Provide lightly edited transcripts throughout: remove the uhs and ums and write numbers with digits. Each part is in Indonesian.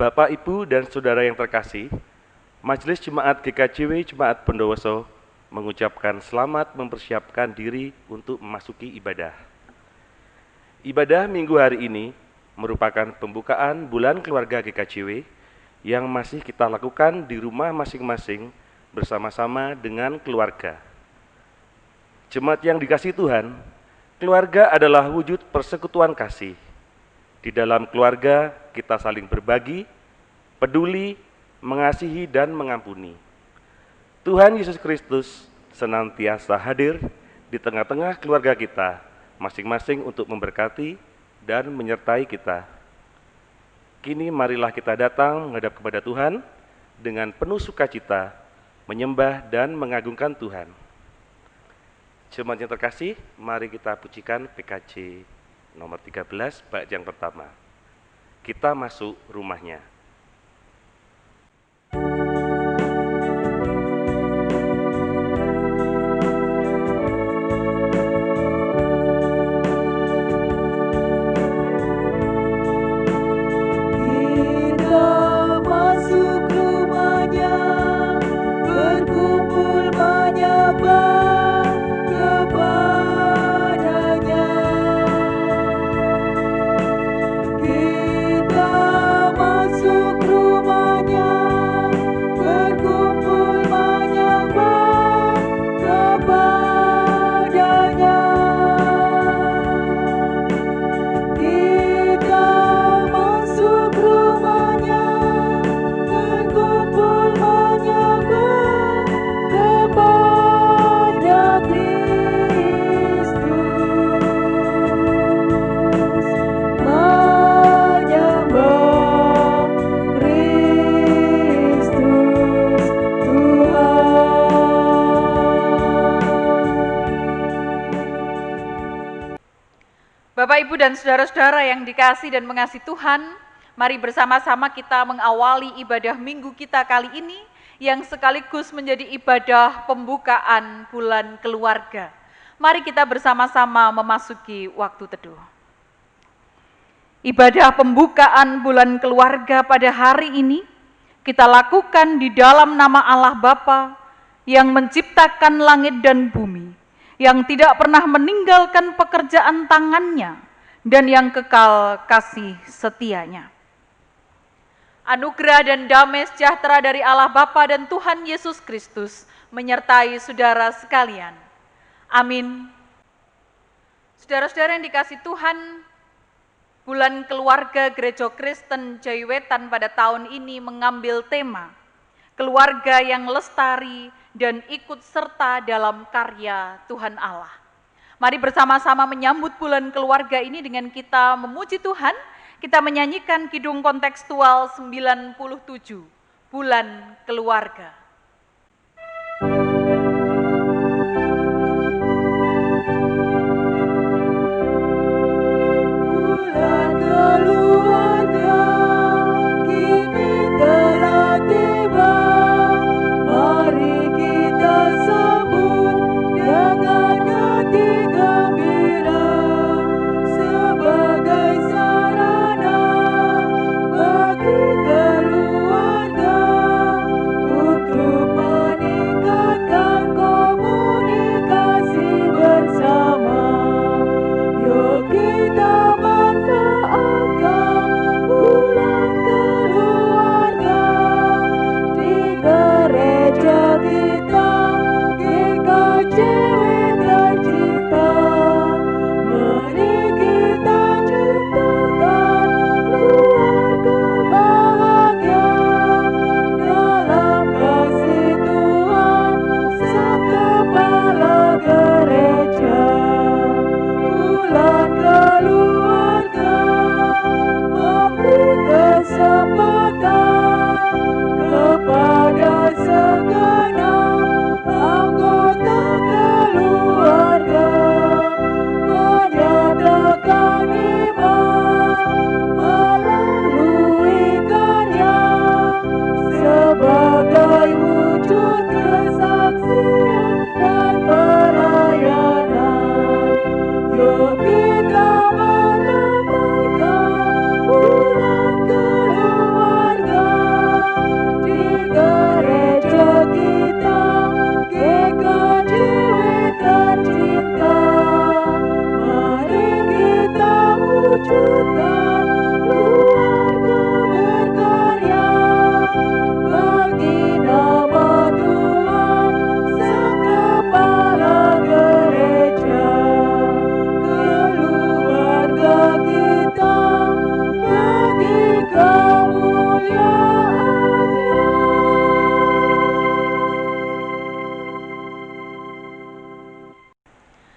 Bapak, Ibu, dan Saudara yang terkasih, Majelis Jemaat GKJW Jemaat Bondowoso mengucapkan selamat mempersiapkan diri untuk memasuki ibadah. Ibadah minggu hari ini merupakan pembukaan bulan keluarga GKJW yang masih kita lakukan di rumah masing-masing bersama-sama dengan keluarga. Jemaat yang dikasihi Tuhan, keluarga adalah wujud persekutuan kasih. Di dalam keluarga kita saling berbagi, peduli, mengasihi, dan mengampuni. Tuhan Yesus Kristus senantiasa hadir di tengah-tengah keluarga kita, masing-masing untuk memberkati dan menyertai kita. Kini marilah kita datang menghadap kepada Tuhan dengan penuh sukacita, menyembah dan mengagungkan Tuhan. Jemaat yang terkasih, mari kita pujikan PKJ nomor 13, bait yang pertama. Kita masuk rumahnya. Bapak, Ibu, dan saudara-saudara yang dikasihi dan mengasihi Tuhan, mari bersama-sama kita mengawali ibadah minggu kita kali ini yang sekaligus menjadi ibadah pembukaan bulan keluarga. Mari kita bersama-sama memasuki waktu teduh. Ibadah pembukaan bulan keluarga pada hari ini kita lakukan di dalam nama Allah Bapa yang menciptakan langit dan bumi, yang tidak pernah meninggalkan pekerjaan tangannya, dan yang kekal kasih setianya. Anugerah dan damai sejahtera dari Allah Bapa dan Tuhan Yesus Kristus menyertai saudara sekalian. Amin. Saudara-saudara yang dikasihi Tuhan, bulan keluarga Gereja Kristen Jaiwetan pada tahun ini mengambil tema keluarga yang lestari dan ikut serta dalam karya Tuhan Allah. Mari bersama-sama menyambut bulan keluarga ini dengan kita memuji Tuhan. Kita menyanyikan kidung kontekstual 97, Bulan Keluarga. Untuk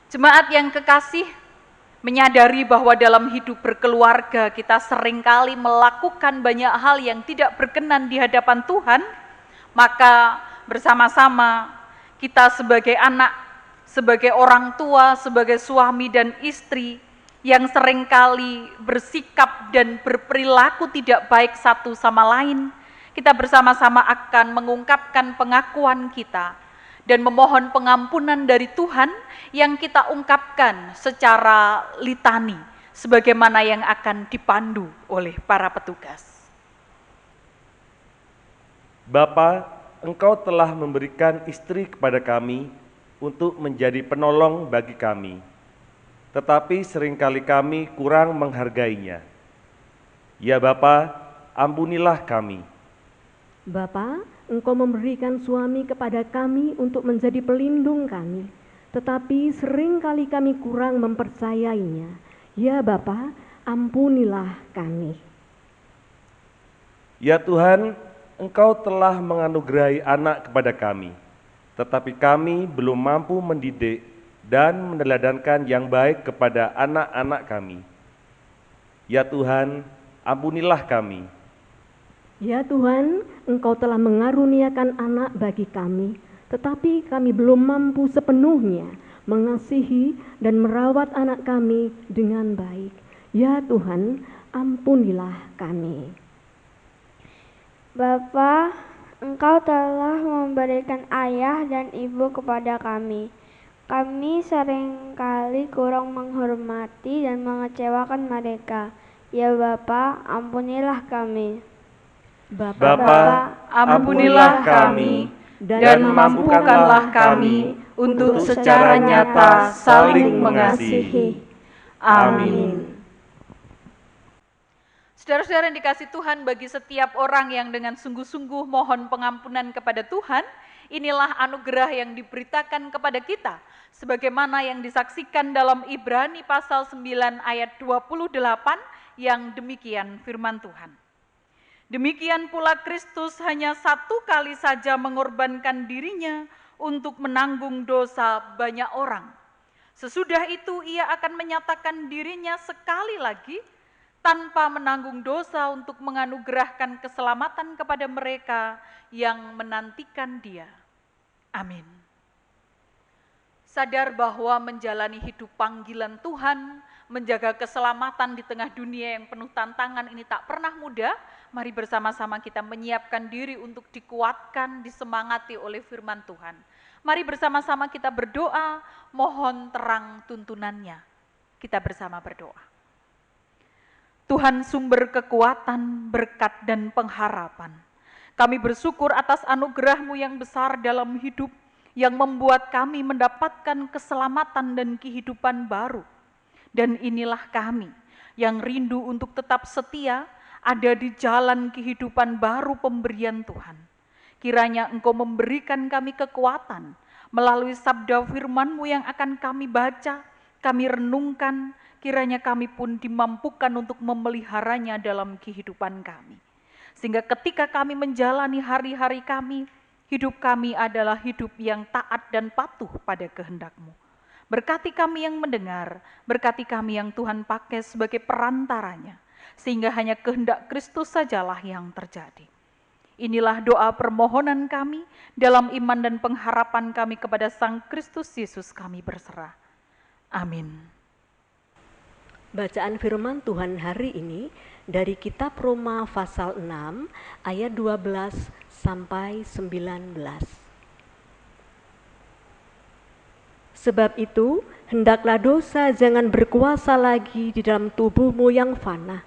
Jemaat yang kekasih, menyadari bahwa dalam hidup berkeluarga kita seringkali melakukan banyak hal yang tidak berkenan di hadapan Tuhan, maka bersama-sama kita sebagai anak, sebagai orang tua, sebagai suami dan istri yang seringkali bersikap dan berperilaku tidak baik satu sama lain, kita bersama-sama akan mengungkapkan pengakuan kita dan memohon pengampunan dari Tuhan yang kita ungkapkan secara litani, sebagaimana yang akan dipandu oleh para petugas. Bapa, Engkau telah memberikan istri kepada kami untuk menjadi penolong bagi kami, tetapi seringkali kami kurang menghargainya. Ya Bapa, ampunilah kami. Bapa, Engkau memberikan suami kepada kami untuk menjadi pelindung kami, tetapi seringkali kami kurang mempercayainya. Ya Bapa, ampunilah kami. Ya Tuhan, Engkau telah menganugerahi anak kepada kami, tetapi kami belum mampu mendidik dan meneladankan yang baik kepada anak-anak kami. Ya Tuhan, ampunilah kami. Ya Tuhan, Engkau telah mengaruniakan anak bagi kami, tetapi kami belum mampu sepenuhnya mengasihi dan merawat anak kami dengan baik. Ya Tuhan, ampunilah kami. Bapa, Engkau telah memberikan ayah dan ibu kepada kami. Kami seringkali kurang menghormati dan mengecewakan mereka. Ya Bapa, ampunilah kami. Bapa, ampunilah kami dan mampukanlah kami untuk secara nyata saling mengasihi. Amin. Saudara-saudara yang dikasihi Tuhan, bagi setiap orang yang dengan sungguh-sungguh mohon pengampunan kepada Tuhan, inilah anugerah yang diberitakan kepada kita, sebagaimana yang disaksikan dalam Ibrani pasal 9 ayat 28 yang demikian firman Tuhan. Demikian pula Kristus hanya satu kali saja mengorbankan dirinya untuk menanggung dosa banyak orang. Sesudah itu ia akan menyatakan dirinya sekali lagi tanpa menanggung dosa untuk menganugerahkan keselamatan kepada mereka yang menantikan Dia. Amin. Sadar bahwa menjalani hidup panggilan Tuhan, menjaga keselamatan di tengah dunia yang penuh tantangan ini tak pernah mudah. Mari bersama-sama kita menyiapkan diri untuk dikuatkan, disemangati oleh firman Tuhan. Mari bersama-sama kita berdoa, mohon terang tuntunannya. Kita bersama berdoa. Tuhan sumber kekuatan, berkat dan pengharapan. Kami bersyukur atas anugerah-Mu yang besar dalam hidup, yang membuat kami mendapatkan keselamatan dan kehidupan baru. Dan inilah kami yang rindu untuk tetap setia, ada di jalan kehidupan baru pemberian Tuhan. Kiranya Engkau memberikan kami kekuatan melalui sabda firman-Mu yang akan kami baca, kami renungkan, kiranya kami pun dimampukan untuk memeliharanya dalam kehidupan kami. Sehingga ketika kami menjalani hari-hari kami, hidup kami adalah hidup yang taat dan patuh pada kehendak-Mu. Berkati kami yang mendengar, berkati kami yang Tuhan pakai sebagai perantaranya, sehingga hanya kehendak Kristus sajalah yang terjadi. Inilah doa permohonan kami, dalam iman dan pengharapan kami kepada Sang Kristus Yesus kami berserah. Amin. Bacaan firman Tuhan hari ini dari kitab Roma pasal 6 ayat 12 sampai 19. Sebab itu, hendaklah dosa jangan berkuasa lagi di dalam tubuhmu yang fana,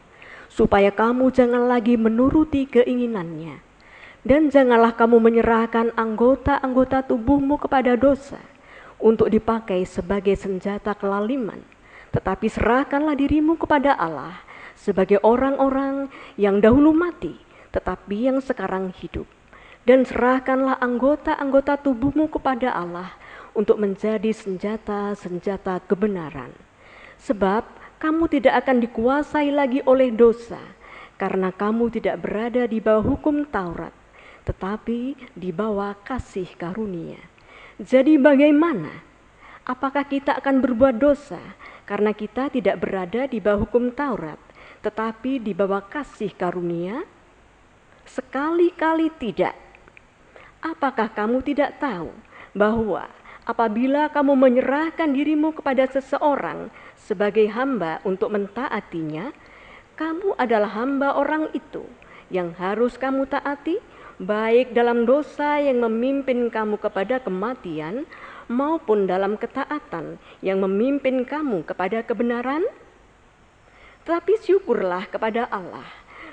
supaya kamu jangan lagi menuruti keinginannya. Dan janganlah kamu menyerahkan anggota-anggota tubuhmu kepada dosa, untuk dipakai sebagai senjata kelaliman. Tetapi serahkanlah dirimu kepada Allah, sebagai orang-orang yang dahulu mati, tetapi yang sekarang hidup. Dan serahkanlah anggota-anggota tubuhmu kepada Allah, untuk menjadi senjata-senjata kebenaran. Sebab kamu tidak akan dikuasai lagi oleh dosa, karena kamu tidak berada di bawah hukum Taurat, tetapi di bawah kasih karunia. Jadi bagaimana? Apakah kita akan berbuat dosa karena kita tidak berada di bawah hukum Taurat, tetapi di bawah kasih karunia? Sekali-kali tidak. Apakah kamu tidak tahu bahwa apabila kamu menyerahkan dirimu kepada seseorang sebagai hamba untuk mentaatinya, kamu adalah hamba orang itu yang harus kamu taati, baik dalam dosa yang memimpin kamu kepada kematian, maupun dalam ketaatan yang memimpin kamu kepada kebenaran? Tapi syukurlah kepada Allah,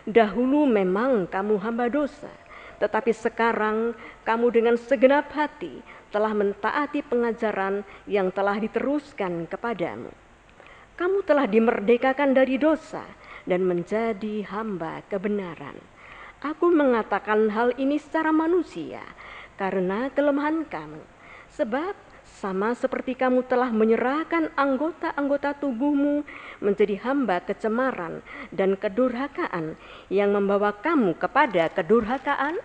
dahulu memang kamu hamba dosa, tetapi sekarang kamu dengan segenap hati telah mentaati pengajaran yang telah diteruskan kepadamu. Kamu telah dimerdekakan dari dosa dan menjadi hamba kebenaran. Aku mengatakan hal ini secara manusia karena kelemahan kamu, sebab sama seperti kamu telah menyerahkan anggota-anggota tubuhmu menjadi hamba kecemaran dan kedurhakaan yang membawa kamu kepada kedurhakaan,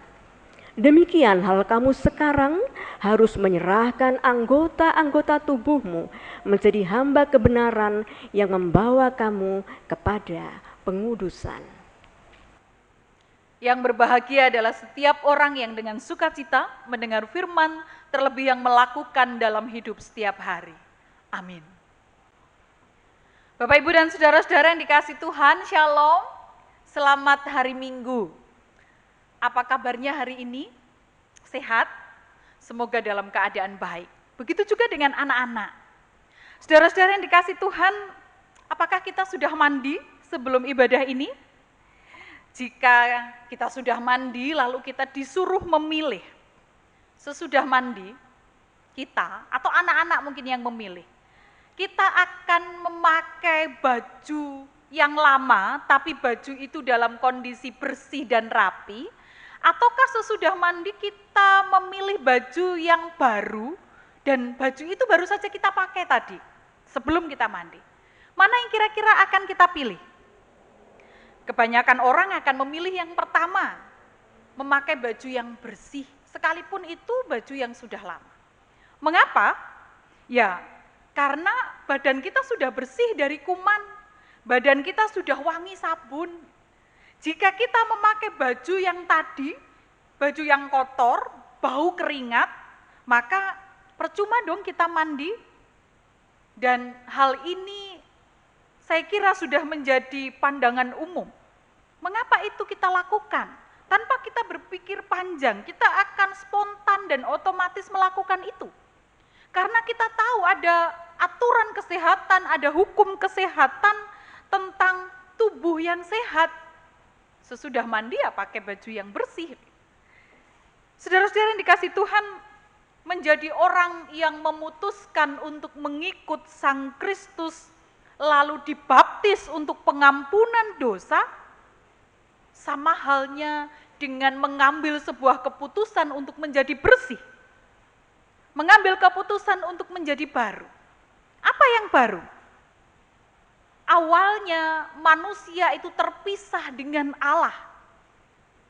demikian hal kamu sekarang harus menyerahkan anggota-anggota tubuhmu menjadi hamba kebenaran yang membawa kamu kepada pengudusan. Yang berbahagia adalah setiap orang yang dengan sukacita mendengar firman, terlebih yang melakukan dalam hidup setiap hari. Amin. Bapak, Ibu, dan saudara-saudara yang dikasihi Tuhan, Shalom. Selamat hari Minggu. Apa kabarnya hari ini? Sehat? Semoga dalam keadaan baik. Begitu juga dengan anak-anak. Saudara-saudara yang dikasihi Tuhan, apakah kita sudah mandi sebelum ibadah ini? Jika kita sudah mandi, lalu kita disuruh memilih. Sesudah mandi, kita atau anak-anak mungkin yang memilih, kita akan memakai baju yang lama, tapi baju itu dalam kondisi bersih dan rapi, ataukah sesudah mandi kita memilih baju yang baru, dan baju itu baru saja kita pakai tadi, sebelum kita mandi. Mana yang kira-kira akan kita pilih? Kebanyakan orang akan memilih yang pertama, memakai baju yang bersih, sekalipun itu baju yang sudah lama. Mengapa? Ya, karena badan kita sudah bersih dari kuman, badan kita sudah wangi sabun. Jika kita memakai baju yang tadi, baju yang kotor, bau keringat, maka percuma dong kita mandi. Dan hal ini saya kira sudah menjadi pandangan umum. Mengapa itu kita lakukan? Tanpa kita berpikir panjang, kita akan spontan dan otomatis melakukan itu. Karena kita tahu ada aturan kesehatan, ada hukum kesehatan tentang tubuh yang sehat. Sesudah mandi ya pakai baju yang bersih. Saudara-saudara yang dikasihi Tuhan, menjadi orang yang memutuskan untuk mengikut Sang Kristus, lalu dibaptis untuk pengampunan dosa, sama halnya dengan mengambil sebuah keputusan untuk menjadi bersih. Mengambil keputusan untuk menjadi baru. Apa yang baru? Awalnya manusia itu terpisah dengan Allah.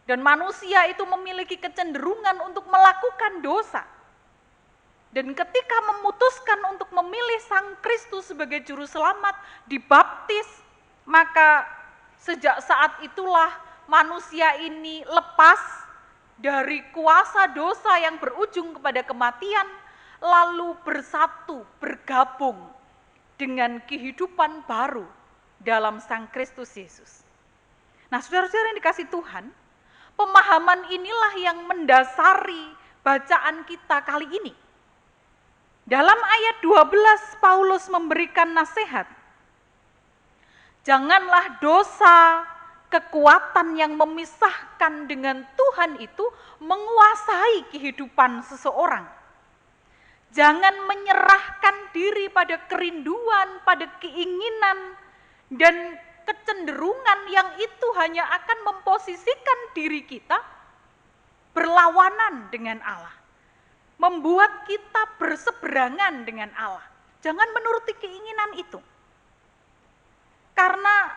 Dan manusia itu memiliki kecenderungan untuk melakukan dosa. Dan ketika memutuskan untuk memilih Sang Kristus sebagai juru selamat, dibaptis, maka sejak saat itulah manusia ini lepas dari kuasa dosa yang berujung kepada kematian, lalu bersatu, bergabung dengan kehidupan baru dalam Sang Kristus Yesus. Nah, saudara-saudara yang dikasihi Tuhan, pemahaman inilah yang mendasari bacaan kita kali ini. Dalam ayat 12, Paulus memberikan nasihat. Janganlah dosa, kekuatan yang memisahkan dengan Tuhan itu menguasai kehidupan seseorang. Jangan menyerahkan diri pada kerinduan, pada keinginan, dan kecenderungan yang itu hanya akan memposisikan diri kita berlawanan dengan Allah. Membuat kita berseberangan dengan Allah. Jangan menuruti keinginan itu. Karena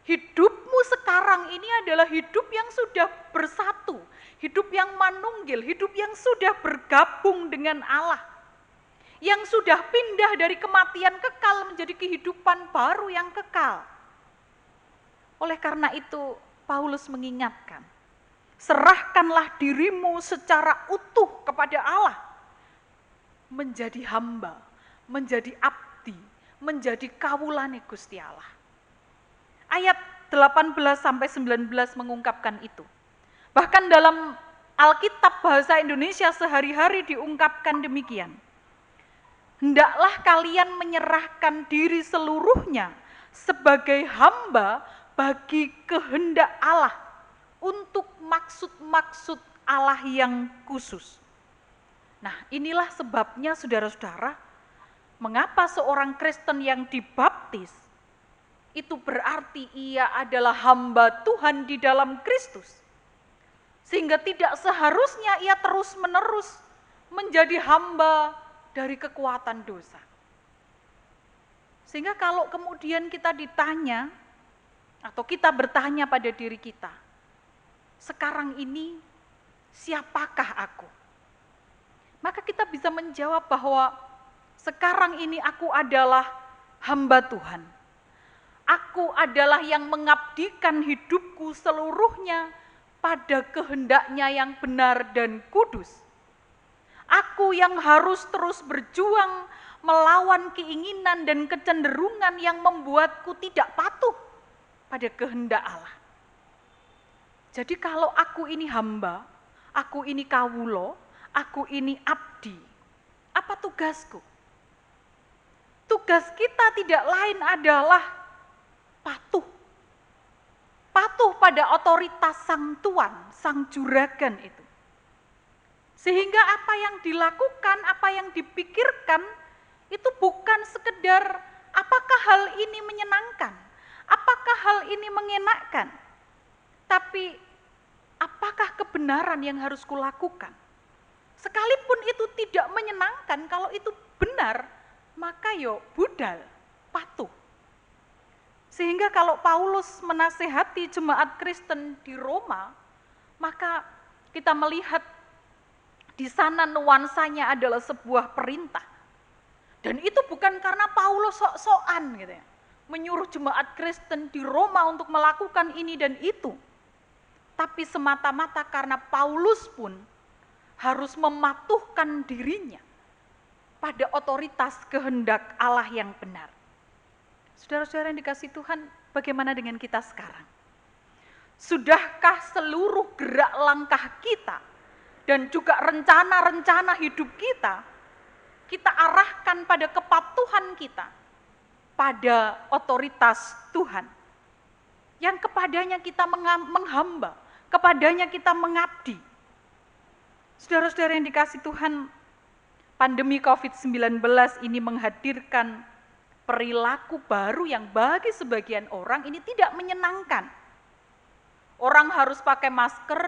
hidupmu sekarang ini adalah hidup yang sudah bersatu, hidup yang manunggil, hidup yang sudah bergabung dengan Allah. yang sudah pindah dari kematian kekal menjadi kehidupan baru yang kekal. Oleh karena itu, Paulus mengingatkan, serahkanlah dirimu secara utuh kepada Allah, menjadi hamba, menjadi abdi, menjadi kawulane Gusti Allah. Ayat 18-19 mengungkapkan itu. Bahkan dalam Alkitab bahasa Indonesia sehari-hari diungkapkan demikian. Hendaklah kalian menyerahkan diri seluruhnya sebagai hamba bagi kehendak Allah untuk maksud-maksud Allah yang khusus. Nah, inilah sebabnya saudara-saudara, mengapa seorang Kristen yang dibaptis itu berarti ia adalah hamba Tuhan di dalam Kristus. Sehingga tidak seharusnya ia terus-menerus menjadi hamba dari kekuatan dosa. Sehingga kalau kemudian kita ditanya, atau kita bertanya pada diri kita, sekarang ini siapakah aku? Maka kita bisa menjawab bahwa sekarang ini aku adalah hamba Tuhan. Aku adalah yang mengabdikan hidupku seluruhnya pada kehendaknya yang benar dan kudus. Aku yang harus terus berjuang melawan keinginan dan kecenderungan yang membuatku tidak patuh pada kehendak Allah. Jadi kalau aku ini hamba, aku ini kawulo, aku ini abdi, apa tugasku? Tugas kita tidak lain adalah patuh. Patuh pada otoritas sang tuan, sang juragan itu. Sehingga apa yang dilakukan, apa yang dipikirkan, itu bukan sekedar apakah hal ini menyenangkan, apakah hal ini mengenakkan, tapi apakah kebenaran yang harus kulakukan. Sekalipun itu tidak menyenangkan, kalau itu benar, maka yo budal, patuh. Sehingga kalau Paulus menasehati jemaat Kristen di Roma, maka kita melihat di sana nuansanya adalah sebuah perintah. Dan itu bukan karena Paulus sok-sokan gitu ya, menyuruh jemaat Kristen di Roma untuk melakukan ini dan itu. Tapi semata-mata karena Paulus pun harus mematuhkan dirinya pada otoritas kehendak Allah yang benar. Saudara-saudara yang dikasihi Tuhan, bagaimana dengan kita sekarang? Sudahkah seluruh gerak langkah kita dan juga rencana-rencana hidup kita arahkan pada kepatuhan kita pada otoritas Tuhan, yang kepadanya kita menghamba, kepadanya kita mengabdi. Saudara-saudara yang dikasihi Tuhan, pandemi COVID-19 ini menghadirkan perilaku baru yang bagi sebagian orang ini tidak menyenangkan. Orang harus pakai masker,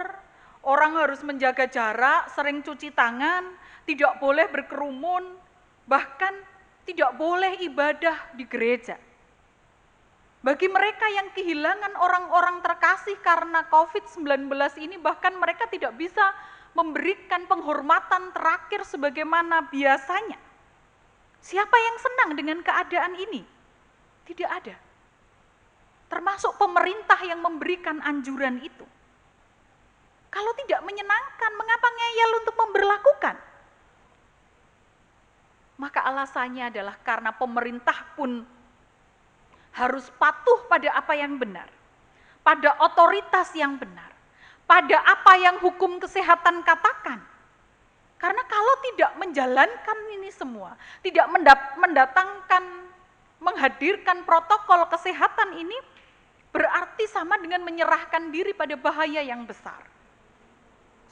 orang harus menjaga jarak, sering cuci tangan, tidak boleh berkerumun, bahkan tidak boleh ibadah di gereja. Bagi mereka yang kehilangan orang-orang terkasih karena COVID-19 ini, bahkan mereka tidak bisa memberikan penghormatan terakhir sebagaimana biasanya. Siapa yang senang dengan keadaan ini? Tidak ada. Termasuk pemerintah yang memberikan anjuran itu. Kalau tidak menyenangkan, mengapa ngeyel untuk memberlakukan? Maka alasannya adalah karena pemerintah pun harus patuh pada apa yang benar, pada otoritas yang benar, pada apa yang hukum kesehatan katakan. Karena kalau tidak menjalankan ini semua, tidak menghadirkan protokol kesehatan ini, berarti sama dengan menyerahkan diri pada bahaya yang besar.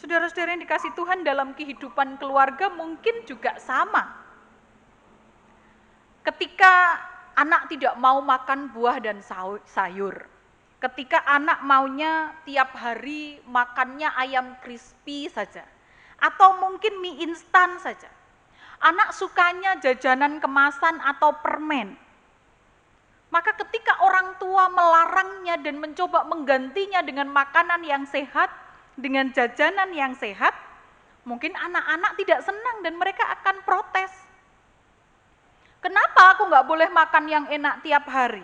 Saudara-saudara yang dikasihi Tuhan, dalam kehidupan keluarga mungkin juga sama. Ketika anak tidak mau makan buah dan sayur, ketika anak maunya tiap hari makannya ayam crispy saja, atau mungkin mie instan saja. Anak sukanya jajanan kemasan atau permen. Maka ketika orang tua melarangnya dan mencoba menggantinya dengan makanan yang sehat, dengan jajanan yang sehat, mungkin anak-anak tidak senang dan mereka akan protes. Kenapa aku nggak boleh makan yang enak tiap hari?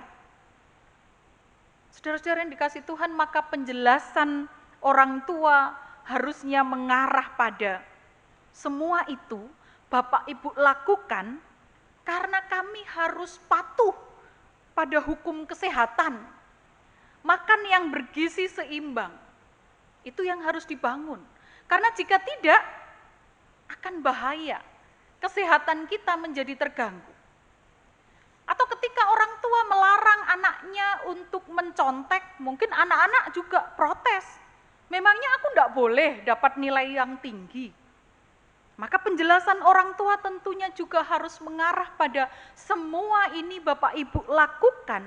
Saudara-saudara yang dikasih Tuhan, maka penjelasan orang tua harusnya mengarah pada semua itu Bapak Ibu lakukan karena kami harus patuh pada hukum kesehatan. Makan yang bergizi seimbang, itu yang harus dibangun. Karena jika tidak, akan bahaya. Kesehatan kita menjadi terganggu. Atau ketika orang tua melarang anaknya untuk mencontek, mungkin anak-anak juga protes. Memangnya aku enggak boleh dapat nilai yang tinggi. Maka penjelasan orang tua tentunya juga harus mengarah pada semua ini Bapak Ibu lakukan.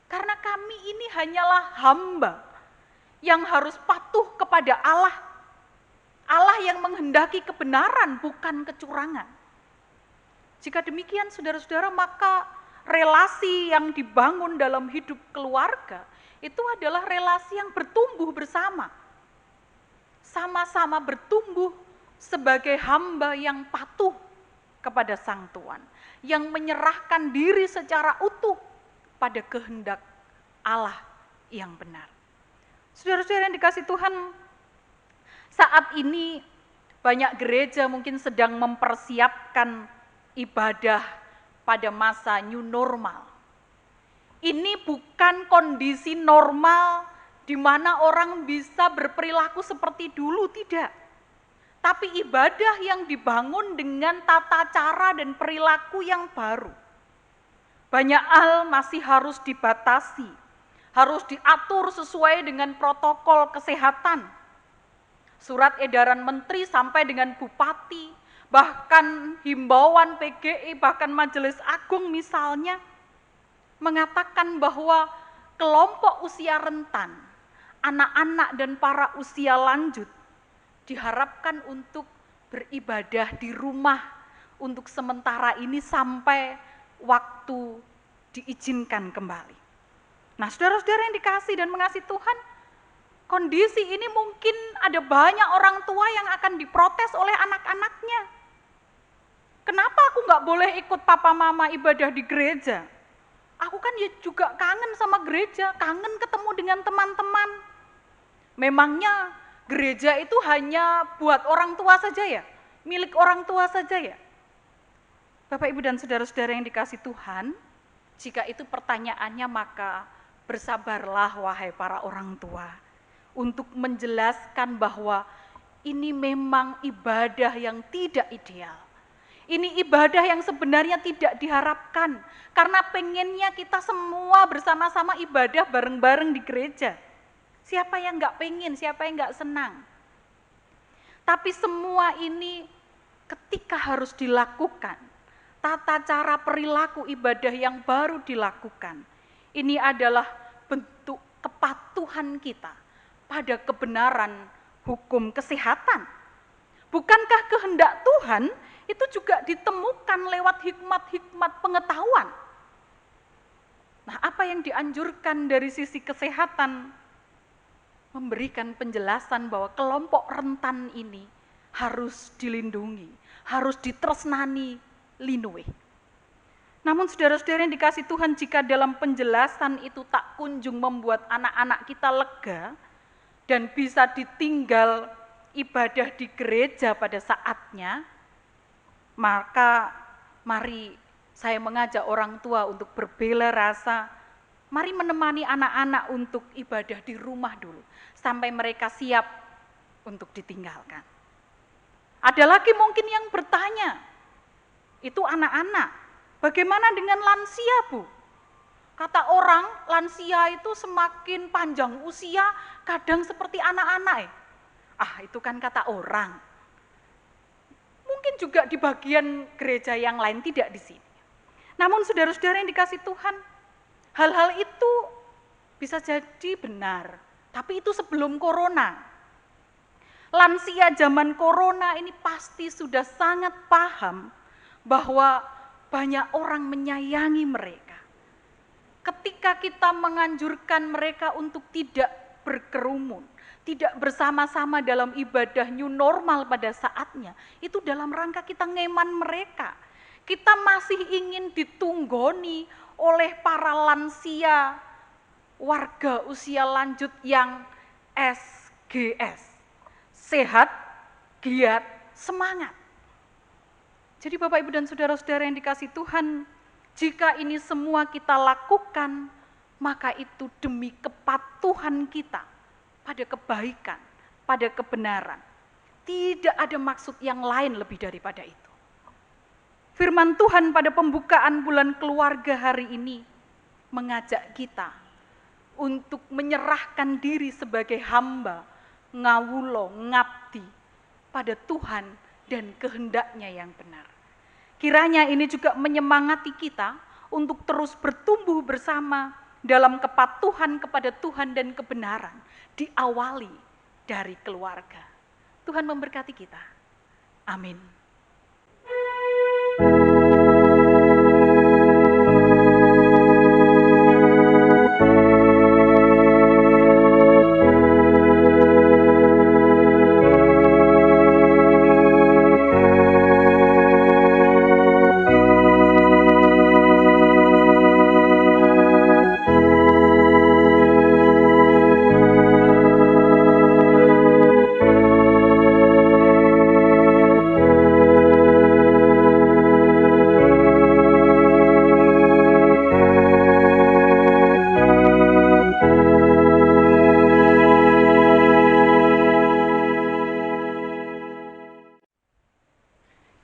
Karena kami ini hanyalah hamba yang harus patuh kepada Allah. Allah yang menghendaki kebenaran, bukan kecurangan. Jika demikian saudara-saudara, maka relasi yang dibangun dalam hidup keluarga itu adalah relasi yang bertumbuh bersama. Sama-sama bertumbuh sebagai hamba yang patuh kepada Sang Tuhan, yang menyerahkan diri secara utuh pada kehendak Allah yang benar. Saudara-saudara yang dikasih Tuhan, saat ini banyak gereja mungkin sedang mempersiapkan ibadah pada masa new normal. Ini bukan kondisi normal di mana orang bisa berperilaku seperti dulu, tidak. Tapi ibadah yang dibangun dengan tata cara dan perilaku yang baru. Banyak hal masih harus dibatasi, harus diatur sesuai dengan protokol kesehatan. Surat edaran menteri sampai dengan bupati, bahkan himbauan PGI, bahkan Majelis Agung misalnya, mengatakan bahwa kelompok usia rentan, anak-anak dan para usia lanjut, diharapkan untuk beribadah di rumah untuk sementara ini sampai waktu diizinkan kembali. Nah, saudara-saudara yang dikasih dan mengasihi Tuhan, kondisi ini mungkin ada banyak orang tua yang akan diprotes oleh anak-anaknya. Kenapa aku nggak boleh ikut papa mama ibadah di gereja? Aku kan ya juga kangen sama gereja, kangen ketemu dengan teman-teman. Memangnya gereja itu hanya buat orang tua saja ya? Milik orang tua saja ya? Bapak, Ibu, dan saudara-saudara yang dikasih Tuhan, jika itu pertanyaannya, maka bersabarlah wahai para orang tua, untuk menjelaskan bahwa ini memang ibadah yang tidak ideal. Ini ibadah yang sebenarnya tidak diharapkan, karena pengennya kita semua bersama-sama ibadah bareng-bareng di gereja. Siapa yang nggak pengen, siapa yang nggak senang. Tapi semua ini ketika harus dilakukan, tata cara perilaku ibadah yang baru dilakukan, ini adalah bentuk kepatuhan kita pada kebenaran hukum kesehatan. Bukankah kehendak Tuhan itu juga ditemukan lewat hikmat-hikmat pengetahuan? Nah, apa yang dianjurkan dari sisi kesehatan? Memberikan penjelasan bahwa kelompok rentan ini harus dilindungi, harus ditresnani linuwe. Namun saudara-saudara yang dikasih Tuhan, jika dalam penjelasan itu tak kunjung membuat anak-anak kita lega dan bisa ditinggal ibadah di gereja pada saatnya, maka mari saya mengajak orang tua untuk berbela rasa, mari menemani anak-anak untuk ibadah di rumah dulu, sampai mereka siap untuk ditinggalkan. Ada lagi mungkin yang bertanya, itu anak-anak, bagaimana dengan lansia, Bu? Kata orang, lansia itu semakin panjang usia, kadang seperti anak-anak. Itu kan kata orang. Mungkin juga di bagian gereja yang lain, tidak di sini. Namun saudara-saudara yang dikasih Tuhan, hal-hal itu bisa jadi benar, tapi itu sebelum corona. Lansia zaman corona ini pasti sudah sangat paham bahwa banyak orang menyayangi mereka. Ketika kita menganjurkan mereka untuk tidak berkerumun, tidak bersama-sama dalam ibadah new normal pada saatnya, itu dalam rangka kita ngeman mereka. kita masih ingin ditunggoni oleh para lansia, warga usia lanjut yang SGS, sehat, giat, semangat. Jadi Bapak Ibu dan saudara-saudara yang dikasihi Tuhan, jika ini semua kita lakukan, maka itu demi kepatuhan kita pada kebaikan, pada kebenaran. Tidak ada maksud yang lain lebih daripada itu. Firman Tuhan pada pembukaan bulan keluarga hari ini mengajak kita untuk menyerahkan diri sebagai hamba, ngawulo, ngabdi pada Tuhan dan kehendaknya yang benar. Kiranya ini juga menyemangati kita untuk terus bertumbuh bersama dalam kepatuhan kepada Tuhan dan kebenaran, diawali dari keluarga. Tuhan memberkati kita. Amin.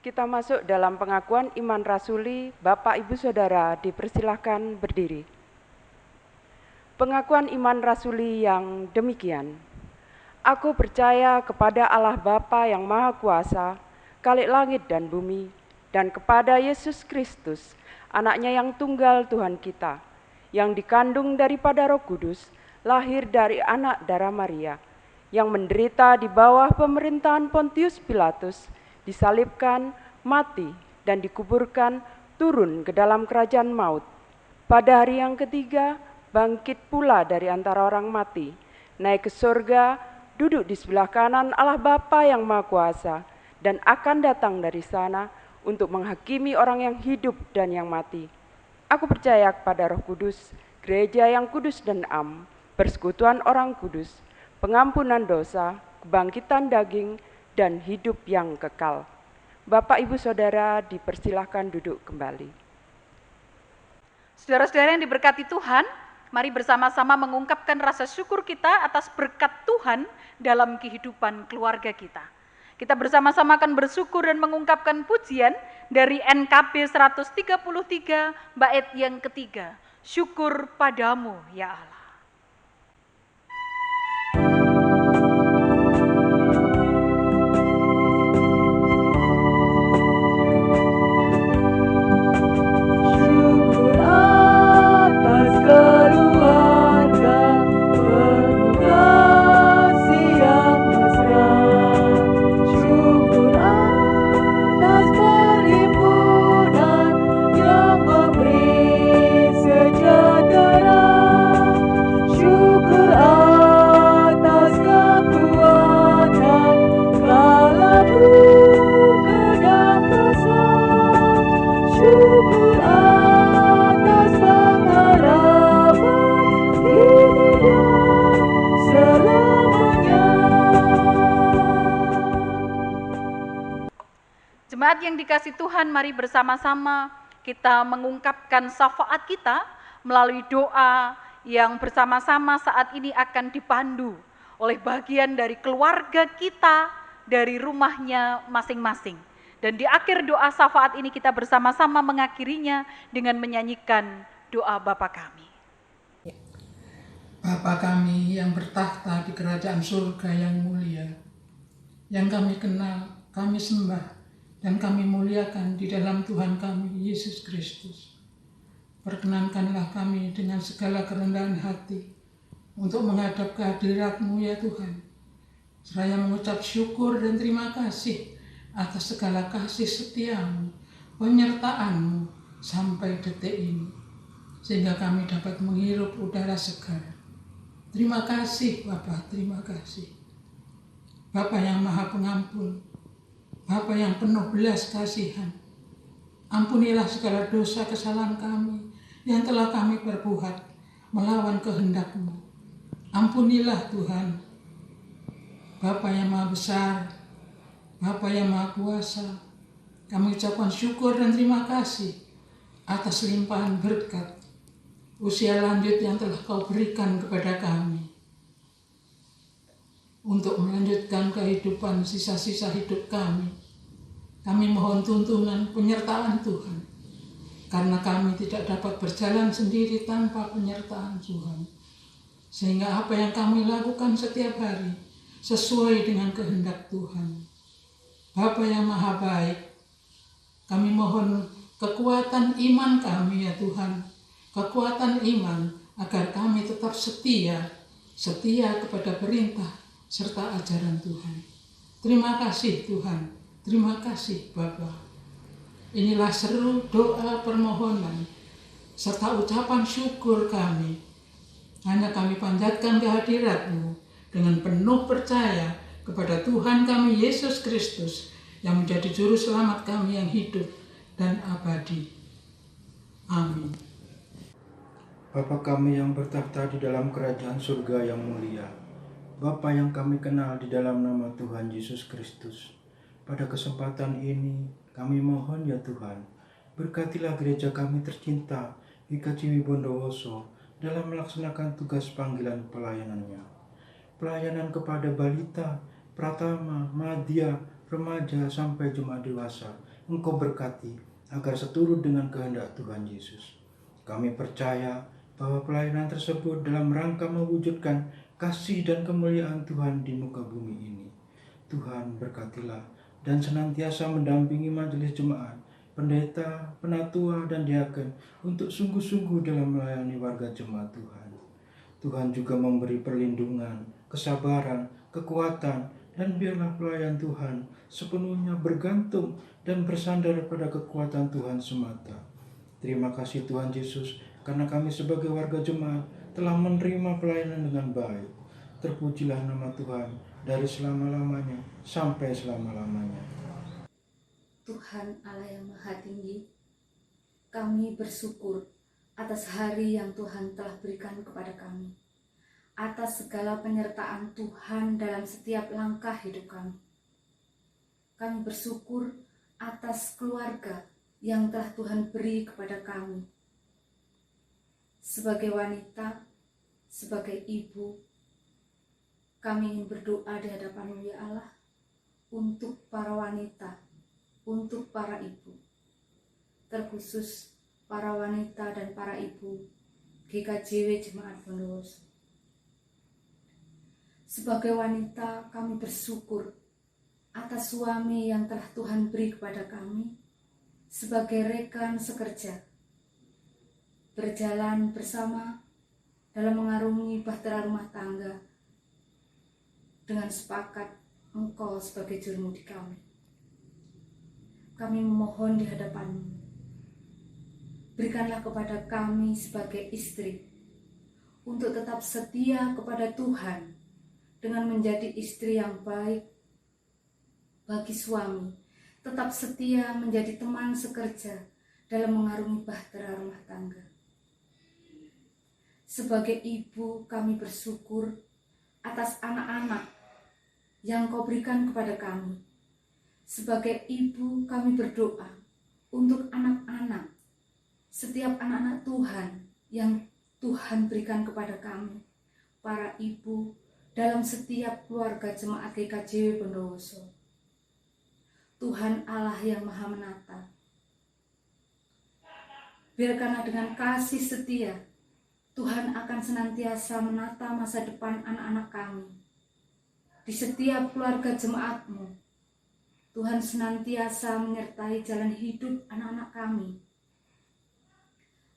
Kita masuk dalam pengakuan iman rasuli. Bapak, Ibu, Saudara dipersilahkan berdiri. Pengakuan iman rasuli yang demikian. Aku percaya kepada Allah Bapa yang Maha Kuasa, Khalik langit dan bumi, dan kepada Yesus Kristus, anaknya yang tunggal Tuhan kita, yang dikandung daripada Roh Kudus, lahir dari anak darah Maria, yang menderita di bawah pemerintahan Pontius Pilatus, disalibkan, mati, dan dikuburkan, turun ke dalam kerajaan maut. Pada hari yang ketiga, bangkit pula dari antara orang mati, naik ke surga, duduk di sebelah kanan Allah Bapa yang Maha Kuasa, dan akan datang dari sana untuk menghakimi orang yang hidup dan yang mati. Aku percaya kepada Roh Kudus, gereja yang kudus dan am, persekutuan orang kudus, pengampunan dosa, kebangkitan daging, dan hidup yang kekal. Bapak, Ibu, Saudara dipersilahkan duduk kembali. Saudara-saudara yang diberkati Tuhan, mari bersama-sama mengungkapkan rasa syukur kita atas berkat Tuhan dalam kehidupan keluarga kita. Kita bersama-sama akan bersyukur dan mengungkapkan pujian dari NKB 133 bait yang ketiga. Syukur padamu ya Allah. Jemaat yang dikasihi Tuhan, mari bersama-sama kita mengungkapkan syafaat kita melalui doa yang bersama-sama saat ini akan dipandu oleh bagian dari keluarga kita, dari rumahnya masing-masing. Dan di akhir doa syafaat ini kita bersama-sama mengakhirinya dengan menyanyikan doa Bapa kami. Bapa kami yang bertahta di kerajaan surga yang mulia, yang kami kenal, kami sembah, dan kami muliakan di dalam Tuhan kami, Yesus Kristus. Perkenankanlah kami dengan segala kerendahan hati untuk menghadap kehadirat-Mu ya Tuhan. Seraya mengucap syukur dan terima kasih atas segala kasih setia-Mu, penyertaan-Mu sampai detik ini. Sehingga kami dapat menghirup udara segar. Terima kasih Bapa, terima kasih. Bapa yang Maha Pengampun, Bapa yang penuh belas kasihan, Ampunilah segala dosa kesalahan kami yang telah kami perbuat melawan kehendak-Mu. Ampunilah Tuhan, Bapa yang Maha Besar, Bapa yang Maha Kuasa. Kami ucapkan syukur dan terima kasih atas limpahan berkat usia lanjut yang telah Kau berikan kepada kami untuk melanjutkan kehidupan sisa-sisa hidup kami. Kami mohon tuntunan penyertaan Tuhan, karena kami tidak dapat berjalan sendiri tanpa penyertaan Tuhan. Sehingga apa yang kami lakukan setiap hari sesuai dengan kehendak Tuhan. Bapa yang Maha Baik, kami mohon kekuatan iman kami ya Tuhan, kekuatan iman agar kami tetap setia kepada perintah serta ajaran Tuhan. Terima kasih Tuhan, terima kasih Bapa. Inilah seru doa permohonan serta ucapan syukur kami. Hanya kami panjatkan kehadirat-Mu dengan penuh percaya kepada Tuhan kami Yesus Kristus yang menjadi juru selamat kami yang hidup dan abadi. Amin. Bapa kami yang bertahta di dalam kerajaan surga yang mulia, Bapa yang kami kenal di dalam nama Tuhan Yesus Kristus, pada kesempatan ini kami mohon ya Tuhan, berkatilah gereja kami tercinta GKJW Bondowoso dalam melaksanakan tugas panggilan pelayanannya. Pelayanan kepada balita, pratama, madya, remaja sampai jemaat dewasa, Engkau berkati agar seturut dengan kehendak Tuhan Yesus. Kami percaya bahwa pelayanan tersebut dalam rangka mewujudkan kasih dan kemuliaan Tuhan di muka bumi ini. Tuhan berkatilah dan senantiasa mendampingi majelis jemaat, pendeta, penatua, dan diaken untuk sungguh-sungguh dalam melayani warga jemaat Tuhan. Tuhan juga memberi perlindungan, kesabaran, kekuatan, dan biarlah pelayan Tuhan sepenuhnya bergantung dan bersandar pada kekuatan Tuhan semata. Terima kasih Tuhan Yesus, karena kami sebagai warga jemaat telah menerima pelayanan dengan baik. Terpujilah nama Tuhan dari selama-lamanya sampai selama-lamanya. Tuhan Allah yang Maha Tinggi, kami bersyukur atas hari yang Tuhan telah berikan kepada kami, atas segala penyertaan Tuhan dalam setiap langkah hidup kami. Kami bersyukur atas keluarga yang telah Tuhan beri kepada kami. Sebagai wanita, sebagai ibu, kami ingin berdoa di hadapan-Mu ya Allah, untuk para wanita, untuk para ibu, terkhusus para wanita dan para ibu GKJW Jemaat Bondowoso. Sebagai wanita, kami bersyukur atas suami yang telah Tuhan beri kepada kami sebagai rekan sekerja, berjalan bersama dalam mengarungi bahtera rumah tangga dengan sepakat Engkau sebagai jurumudi kami. Kami memohon di hadapan-Mu, berikanlah kepada kami sebagai istri untuk tetap setia kepada Tuhan dengan menjadi istri yang baik bagi suami, tetap setia menjadi teman sekerja dalam mengarungi bahtera rumah tangga. Sebagai ibu, kami bersyukur atas anak-anak yang Kau berikan kepada kami. Sebagai ibu, kami berdoa untuk anak-anak, setiap anak-anak Tuhan yang Tuhan berikan kepada kami, para ibu dalam setiap keluarga jemaat GKJW Bondowoso. Tuhan Allah yang Maha Menata, biarkanlah dengan kasih setia Tuhan akan senantiasa menata masa depan anak-anak kami. Di setiap keluarga jemaat-Mu, Tuhan senantiasa menyertai jalan hidup anak-anak kami,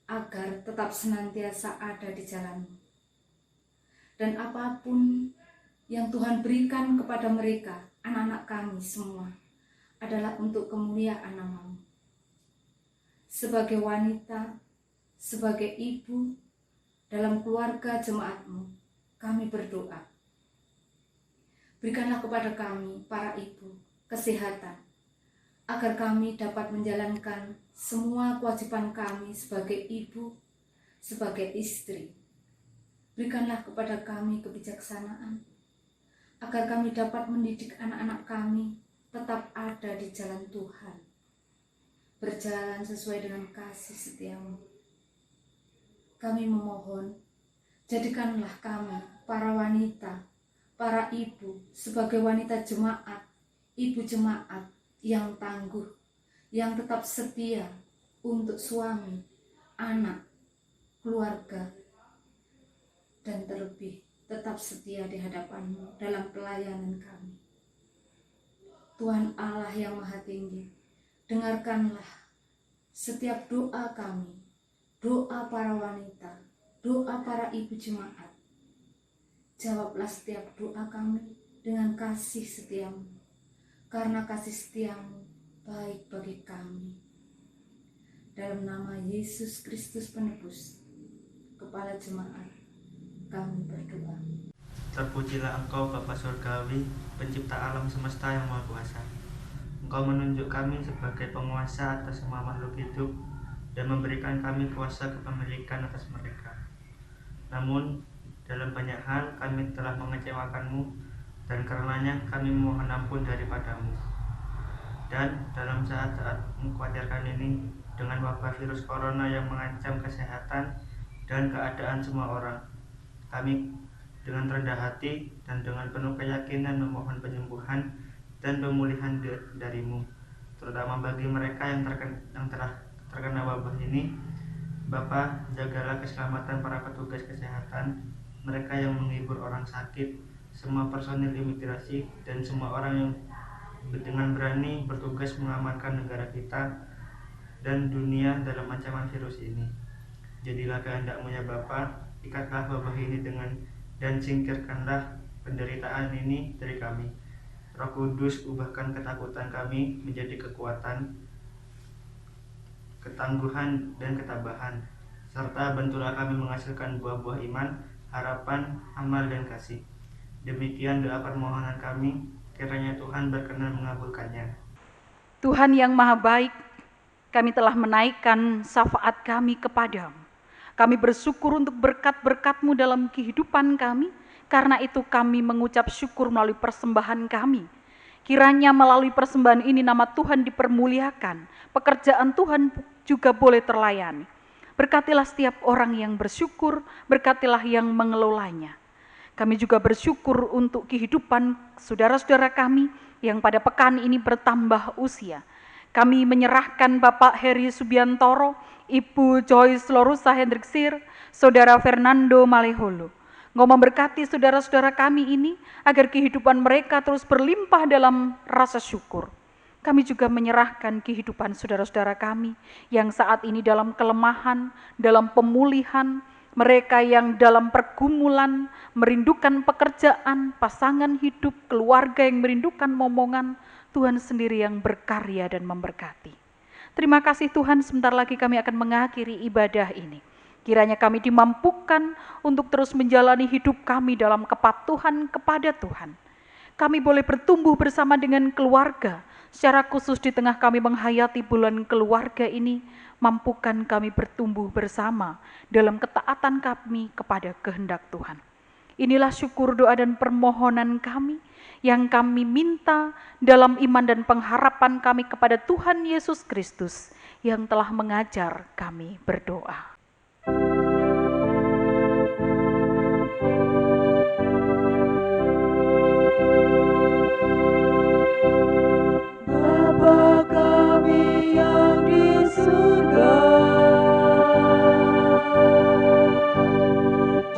agar tetap senantiasa ada di jalan-Mu. Dan apapun yang Tuhan berikan kepada mereka, anak-anak kami semua, adalah untuk kemuliaan nama-Mu. Sebagai wanita, sebagai ibu, dalam keluarga jemaat-Mu, kami berdoa. Berikanlah kepada kami, para ibu, kesehatan, agar kami dapat menjalankan semua kewajiban kami sebagai ibu, sebagai istri. Berikanlah kepada kami kebijaksanaan, agar kami dapat mendidik anak-anak kami tetap ada di jalan Tuhan, berjalan sesuai dengan kasih setiamu. Kami memohon, jadikanlah kami, para wanita, para ibu, sebagai wanita jemaat, ibu jemaat yang tangguh, yang tetap setia untuk suami, anak, keluarga, dan terlebih tetap setia di hadapan-Mu dalam pelayanan kami. Tuhan Allah yang Maha Tinggi, dengarkanlah setiap doa kami, doa para wanita, doa para ibu jemaat. Jawablah setiap doa kami dengan kasih setiamu, karena kasih setiamu baik bagi kami. Dalam nama Yesus Kristus Penebus, Kepala Jemaat, kami berdoa. Terpujilah Engkau Bapa Surgawi, pencipta alam semesta yang Maha Kuasa. Engkau menunjuk kami sebagai penguasa atas semua makhluk hidup dan memberikan kami kuasa kepemilikan atas mereka. Namun, dalam banyak hal kami telah mengecewakan-Mu, dan karenanya kami memohon ampun daripada-Mu. Dan dalam saat-saat mengkhawatirkan ini, dengan wabah virus corona yang mengancam kesehatan dan keadaan semua orang, kami dengan rendah hati dan dengan penuh keyakinan memohon penyembuhan dan pemulihan dari-Mu, terutama bagi mereka yang telah terkena wabah ini. Bapa, jagalah keselamatan para petugas kesehatan, mereka yang menghibur orang sakit, semua personil imigrasi, dan semua orang yang dengan berani bertugas mengamankan negara kita dan dunia dalam ancaman virus ini. Jadilah kehendak-Mu ya Bapa, ikatlah wabah ini dan singkirkanlah penderitaan ini dari kami. Roh Kudus, ubahkan ketakutan kami menjadi kekuatan, ketangguhan, dan ketabahan, serta bantulah kami menghasilkan buah-buah iman, harapan, amal, dan kasih. Demikian doa permohonan kami, kiranya Tuhan berkenan mengabulkannya. Tuhan yang Maha Baik, kami telah menaikkan syafaat kami kepadamu. Kami bersyukur untuk berkat-berkat-Mu dalam kehidupan kami, karena itu kami mengucap syukur melalui persembahan kami. Kiranya melalui persembahan ini nama Tuhan dipermuliakan, pekerjaan Tuhan juga boleh terlayani. Berkatilah setiap orang yang bersyukur, berkatilah yang mengelolanya. Kami juga bersyukur untuk kehidupan saudara-saudara kami yang pada pekan ini bertambah usia. Kami menyerahkan Bapak Heri Subiantoro, Ibu Joyce Lorusa Hendriksir, Saudara Fernando Maleholo. Engkau memberkati saudara-saudara kami ini agar kehidupan mereka terus berlimpah dalam rasa syukur. Kami juga menyerahkan kehidupan saudara-saudara kami yang saat ini dalam kelemahan, dalam pemulihan, mereka yang dalam pergumulan, merindukan pekerjaan, pasangan hidup, keluarga yang merindukan momongan, Tuhan sendiri yang berkarya dan memberkati. Terima kasih Tuhan, sebentar lagi kami akan mengakhiri ibadah ini. Kiranya kami dimampukan untuk terus menjalani hidup kami dalam kepatuhan kepada Tuhan. Kami boleh bertumbuh bersama dengan keluarga, secara khusus di tengah kami menghayati bulan keluarga ini, mampukan kami bertumbuh bersama dalam ketaatan kami kepada kehendak Tuhan. Inilah syukur, doa, dan permohonan kami yang kami minta dalam iman dan pengharapan kami kepada Tuhan Yesus Kristus yang telah mengajar kami berdoa. Bapa kami yang di surga,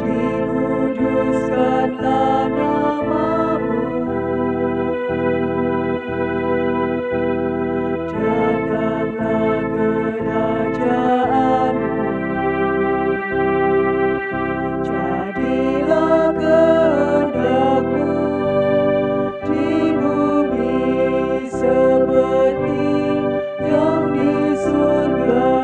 dikuduskanlah nama-Mu, datanglah kerajaan-Mu, jadilah kehendak-Mu di bumi seperti yang di surga.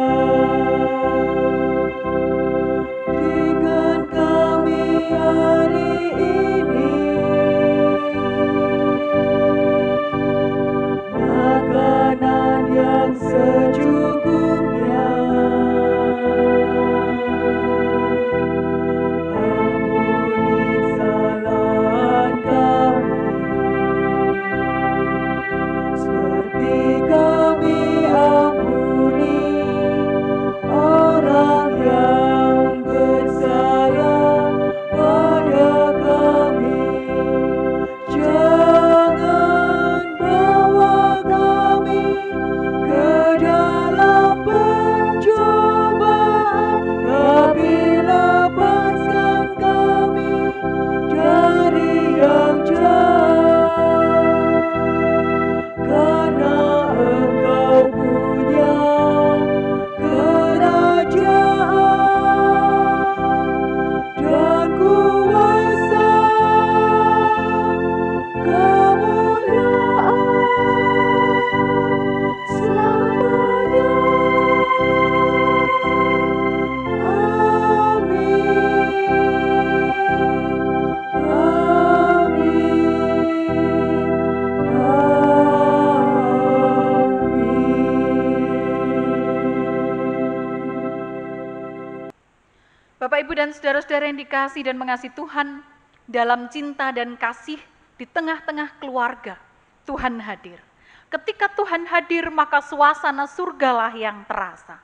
Bapak, Ibu, dan saudara-saudara yang dikasihi dan mengasihi Tuhan, dalam cinta dan kasih di tengah-tengah keluarga, Tuhan hadir. Ketika Tuhan hadir, maka suasana surgalah yang terasa.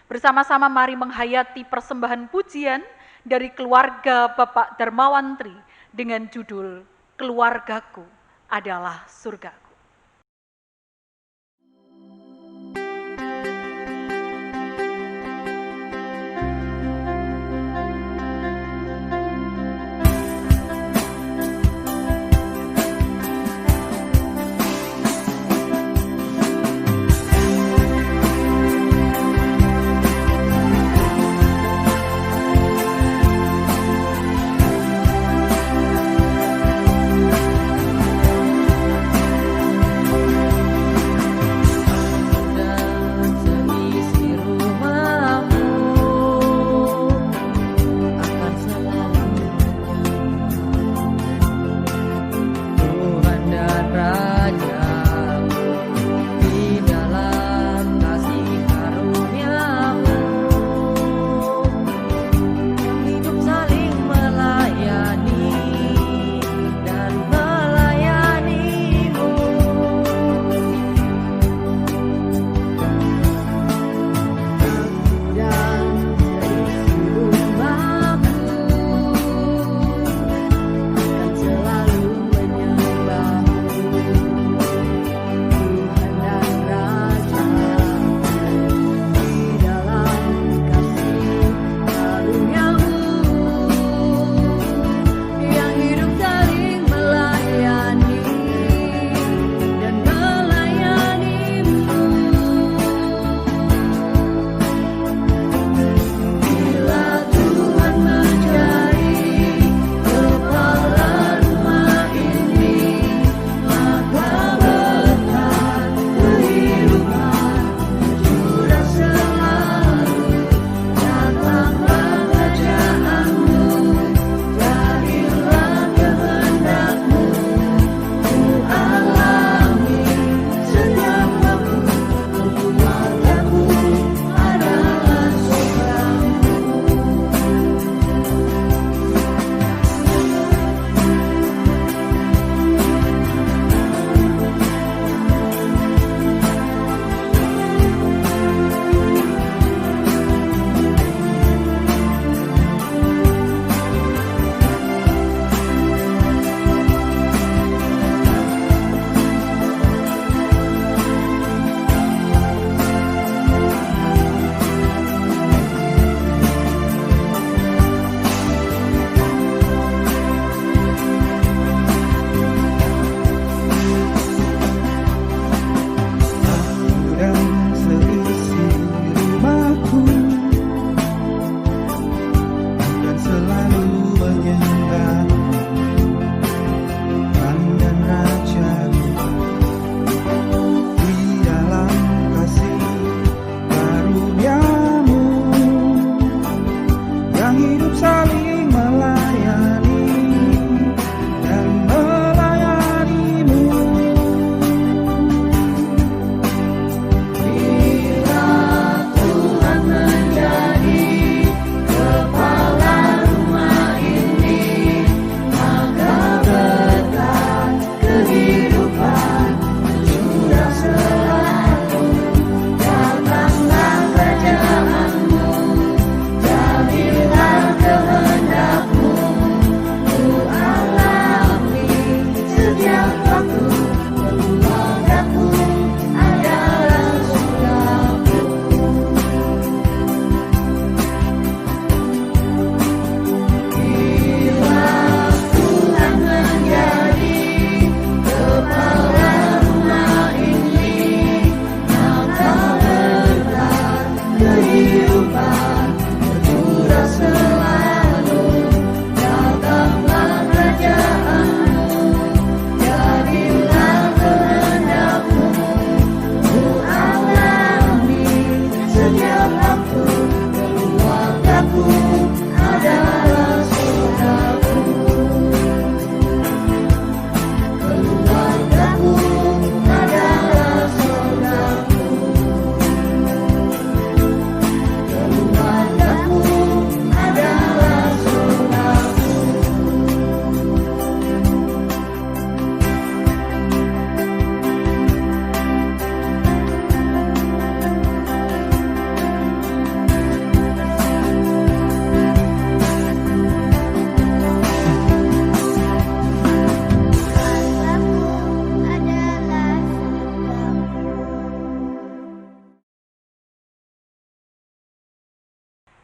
Bersama-sama mari menghayati persembahan pujian dari keluarga Bapak Darmawan Tri dengan judul Keluargaku Adalah Surgaku.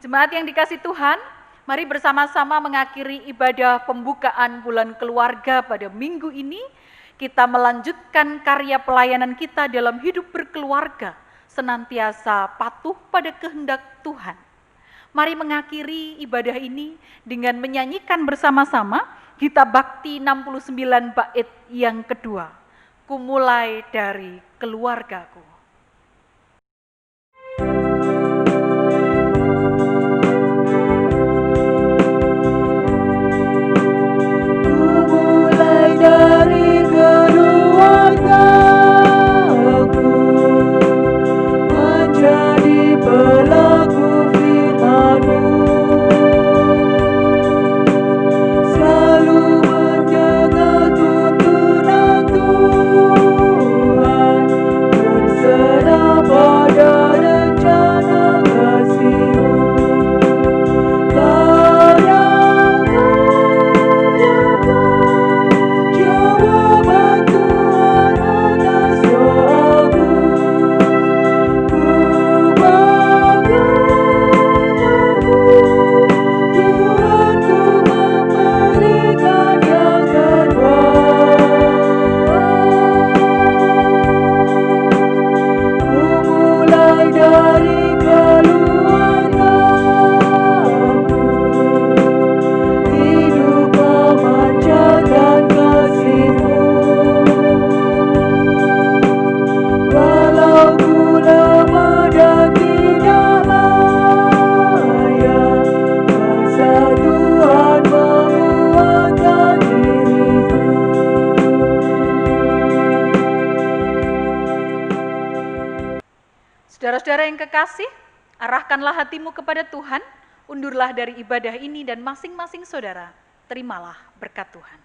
Jemaat yang dikasih Tuhan, mari bersama-sama mengakhiri ibadah pembukaan bulan keluarga pada minggu ini. Kita melanjutkan karya pelayanan kita dalam hidup berkeluarga, senantiasa patuh pada kehendak Tuhan. Mari mengakhiri ibadah ini dengan menyanyikan bersama-sama Gita Bakti 69 bait yang kedua. Kumulai dari keluargaku. Dari keluargaku menjadi pelaku firman-Mu, selalu mendengar tuntunan Tuhan, berserah pada rencana kasih-Mu. Saudara-saudara yang kekasih, arahkanlah hatimu kepada Tuhan, undurlah dari ibadah ini dan masing-masing saudara, terimalah berkat Tuhan.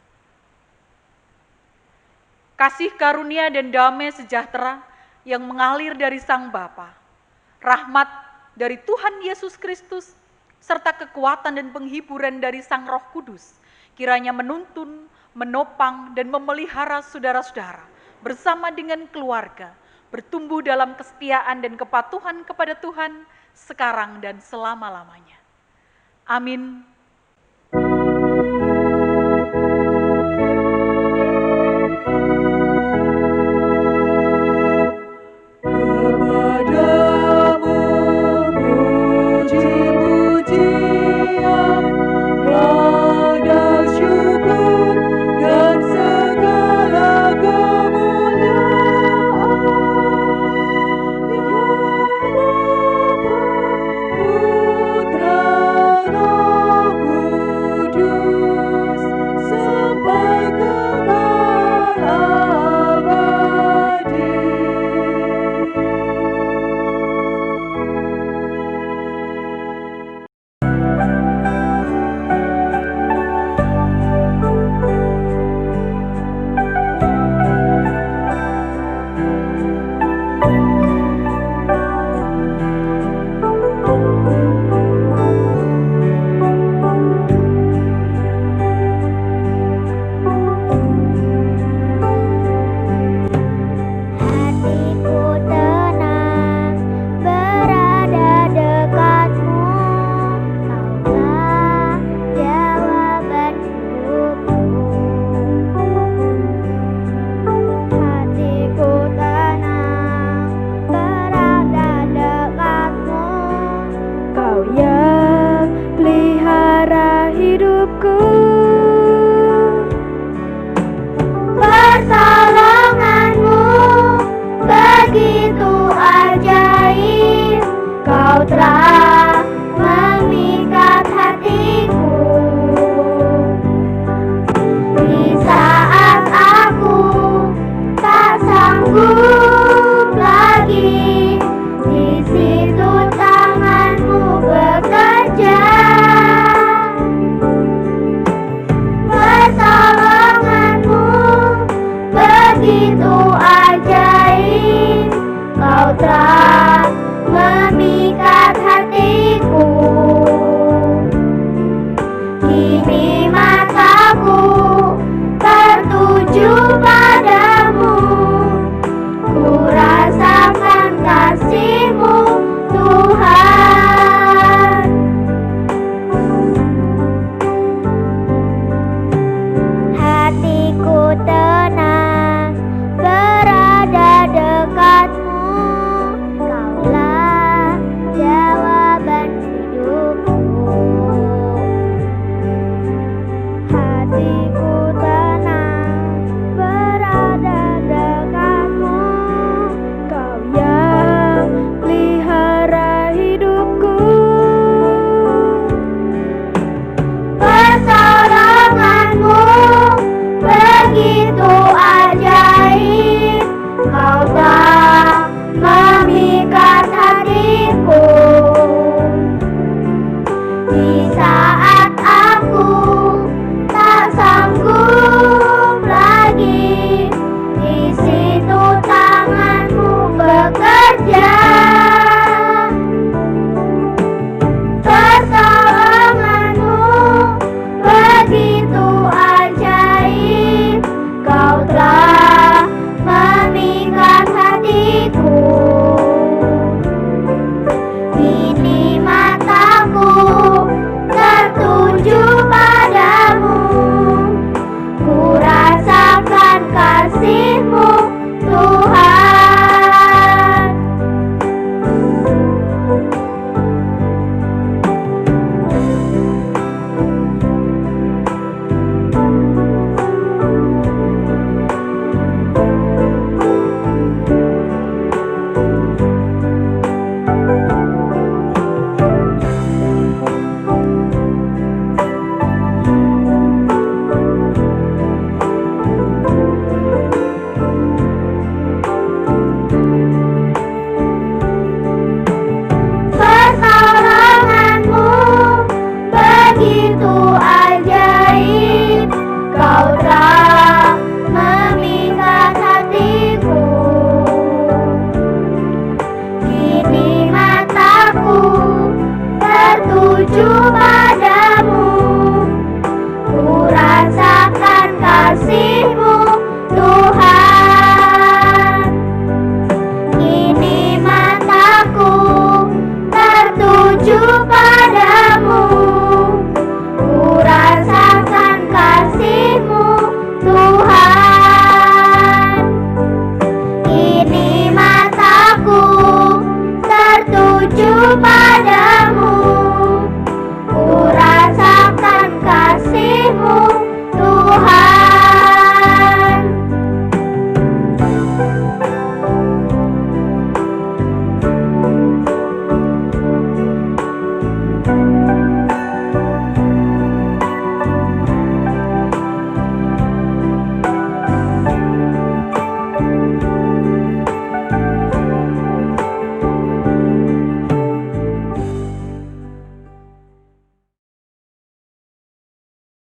Kasih karunia dan damai sejahtera yang mengalir dari Sang Bapa, rahmat dari Tuhan Yesus Kristus, serta kekuatan dan penghiburan dari Sang Roh Kudus, kiranya menuntun, menopang, dan memelihara saudara-saudara bersama dengan keluarga, bertumbuh dalam kesetiaan dan kepatuhan kepada Tuhan sekarang dan selama-lamanya. Amin. Putra Di saat aku tak sanggup lagi, di situ tanganmu bekerja. Pertolonganmu begitu ajaib, kau telah memikat hatiku. Kini mataku tertuju padamu, ku rasakan kasih-Mu Tuhan. Pertolonganmu begitu ajaib, kau telah memikat hatiku. Kini mataku tertuju padamu, ku rasakan kasih-Mu Tuhan.